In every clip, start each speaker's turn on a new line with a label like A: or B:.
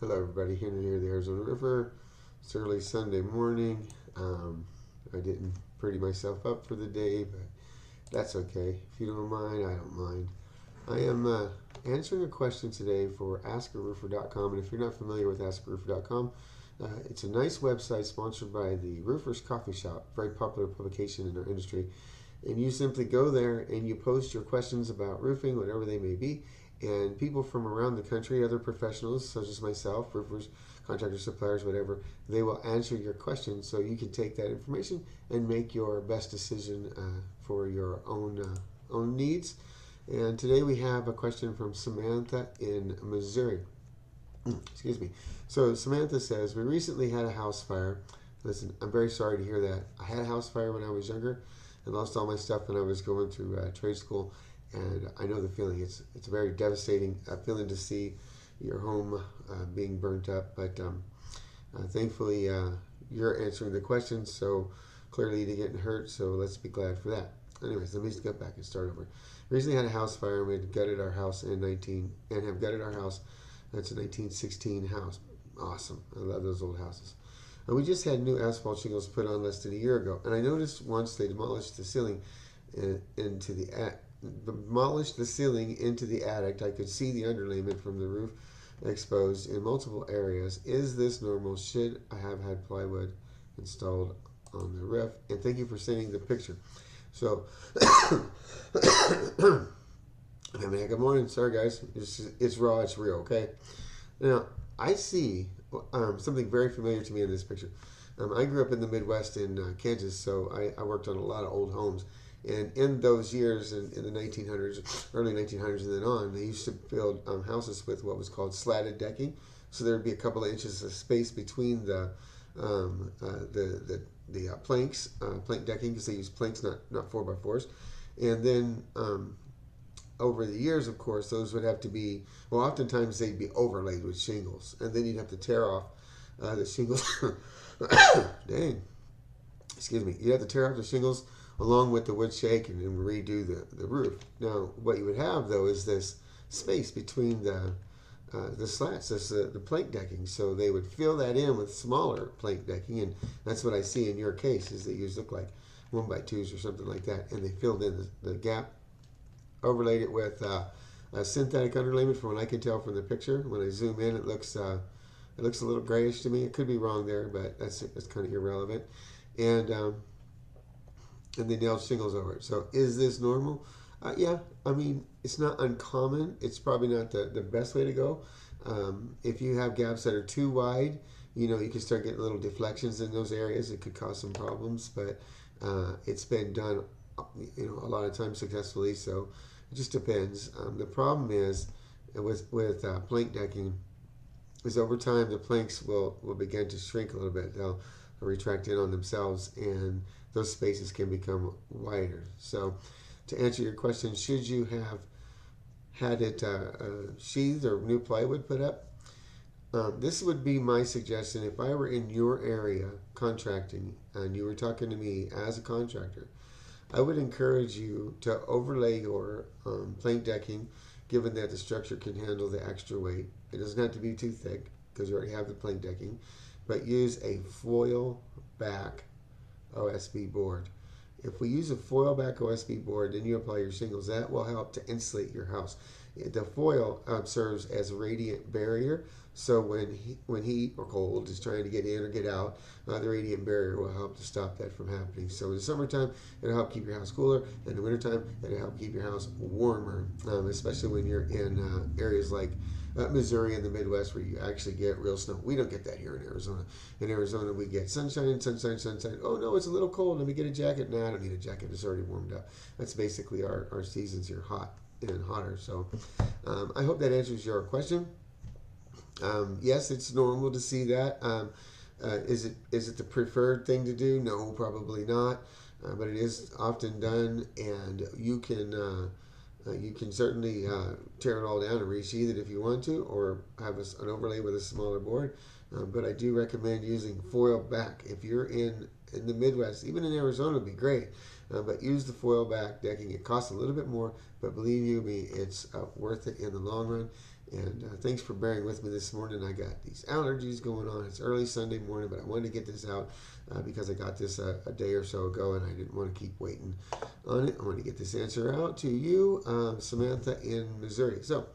A: Hello, everybody. Henry here, the Arizona Roofer. It's early Sunday morning. I didn't pretty myself up for the day, but that's okay. If you don't mind, I don't mind. I am answering a question today for AskARoofer.com, and if you're not familiar with AskARoofer.com, it's a nice website sponsored by the Roofers Coffee Shop, very popular publication in our industry. And you simply go there and you post your questions about roofing, whatever they may be, and people from around the country, other professionals such as myself, roofers, contractors, suppliers, whatever, they will answer your questions so you can take that information and make your best decision for your own needs. And today we have a question from Samantha in Missouri. Excuse me. So Samantha says, we recently had a house fire. Listen, I'm very sorry to hear that. I had a house fire when I was younger and lost all my stuff when I was going through trade school. And I know the feeling. It's a very devastating feeling to see your home being burnt up. But thankfully, you're answering the questions, so clearly you didn't get hurt. So let's be glad for that. Anyways, let me just get back and start over. Recently had a house fire. We had gutted our house in 19 and have gutted our house. That's a 1916 house. Awesome. I love those old houses. And we just had new asphalt shingles put on less than a year ago. And I noticed once they demolished the ceiling into the attic, I could see the underlayment from the roof exposed in multiple areas. Is this normal? Should I have had plywood installed on the roof? And thank you for sending the picture. So, I mean, good morning. Sorry, guys. It's raw. It's real. Okay. Now, I see something very familiar to me in this picture. I grew up in the Midwest in Kansas, so I worked on a lot of old homes. And in those years, in the 1900s, early 1900s and then on, they used to build houses with what was called slatted decking. So there would be a couple of inches of space between the planks, plank decking, because they use planks, not 4x4s. And then over the years, of course, those would have to be, well, oftentimes they'd be overlaid with shingles. And then you'd have to tear off the shingles. Dang. Excuse me. You'd have to tear off the shingles along with the wood shake and redo the roof. Now, what you would have, though, is this space between the slats, the plank decking. So they would fill that in with smaller plank decking, and that's what I see in your case, is that yours look like 1x2s or something like that, and they filled in the gap, overlaid it with a synthetic underlayment. From what I can tell from the picture, when I zoom in, it looks a little grayish to me. It could be wrong there, but that's kind of irrelevant. And they nailed shingles over it. So is this normal? Yeah, I mean, it's not uncommon. It's probably not the best way to go. If you have gaps that are too wide, you can start getting little deflections in those areas. It could cause some problems, but it's been done, a lot of times successfully. So it just depends. The problem is with plank decking is over time the planks will begin to shrink a little bit. They'll retract in on themselves, and those spaces can become wider. So, to answer your question, should you have had it sheathed or new plywood put up? This would be my suggestion if I were in your area contracting and you were talking to me as a contractor. I would encourage you to overlay your plank decking, given that the structure can handle the extra weight. It doesn't have to be too thick because you already have the plank decking, but use a foil back OSB board. If we use a foil back OSB board, then you apply your shingles. That will help to insulate your house. The foil serves as a radiant barrier, so when heat or cold is trying to get in or get out, the radiant barrier will help to stop that from happening. So in the summertime, it'll help keep your house cooler. In the wintertime, it'll help keep your house warmer, especially when you're in areas like Missouri and the Midwest, where you actually get real snow. We don't get that here in Arizona. In Arizona, we get sunshine, sunshine, sunshine. Oh no, it's a little cold. Let me get a jacket. No, I don't need a jacket. It's already warmed up. That's basically our seasons here, hot and hotter. So I hope that answers your question. Yes, it's normal to see that. Is it the preferred thing to do? No, probably not. But it is often done, and you can certainly tear it all down and resheath it if you want to, or have an overlay with a smaller board. But I do recommend using foil back. If you're in the Midwest, even in Arizona, would be great. But use the foil back decking. It costs a little bit more, but believe you me, it's worth it in the long run. And thanks for bearing with me this morning. I got these allergies going on. It's early Sunday morning, but I wanted to get this out because I got this a day or so ago, and I didn't want to keep waiting on it. I want to get this answer out to you, Samantha in Missouri. So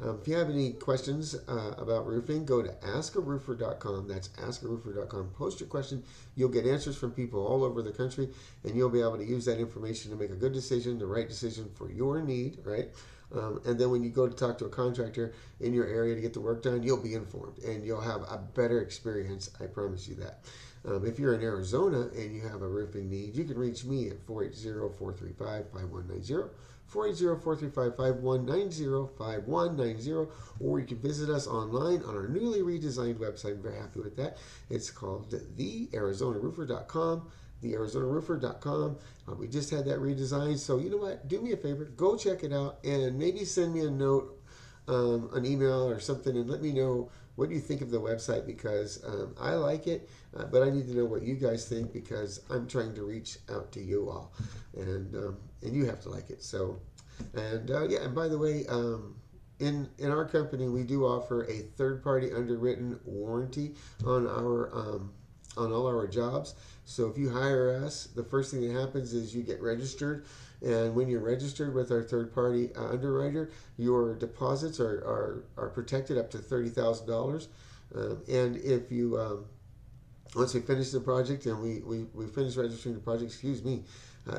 A: if you have any questions about roofing, go to AskARoofer.com. That's AskARoofer.com. Post your question. You'll get answers from people all over the country, and you'll be able to use that information to make a good decision, the right decision for your need, right? And then when you go to talk to a contractor in your area to get the work done, you'll be informed and you'll have a better experience. I promise you that. If you're in Arizona and you have a roofing need, you can reach me at 480-435-5190. 480-435-5190, or you can visit us online on our newly redesigned website. I'm very happy with that. It's called thearizonaroofer.com. thearizonaroofer.com. We just had that redesigned, so you know what? Do me a favor, go check it out, and maybe send me a note, an email or something, and let me know what you think of the website, because I like it, but I need to know what you guys think, because I'm trying to reach out to you all, and you have to like it. So, and yeah, and by the way, in our company, we do offer a third-party underwritten warranty on our on all our jobs. So if you hire us, the first thing that happens is you get registered, and when you're registered with our third-party underwriter, your deposits are protected up to $30,000. And if you once we finish the project and we finish registering the project,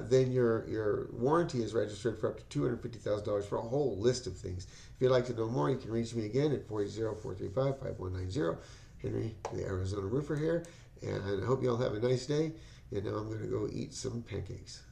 A: then your warranty is registered for up to $250,000 for a whole list of things. If you'd like to know more, you can reach me again at 480-435-5190. Henry, the Arizona Roofer here, and I hope you all have a nice day. And now I'm going to go eat some pancakes.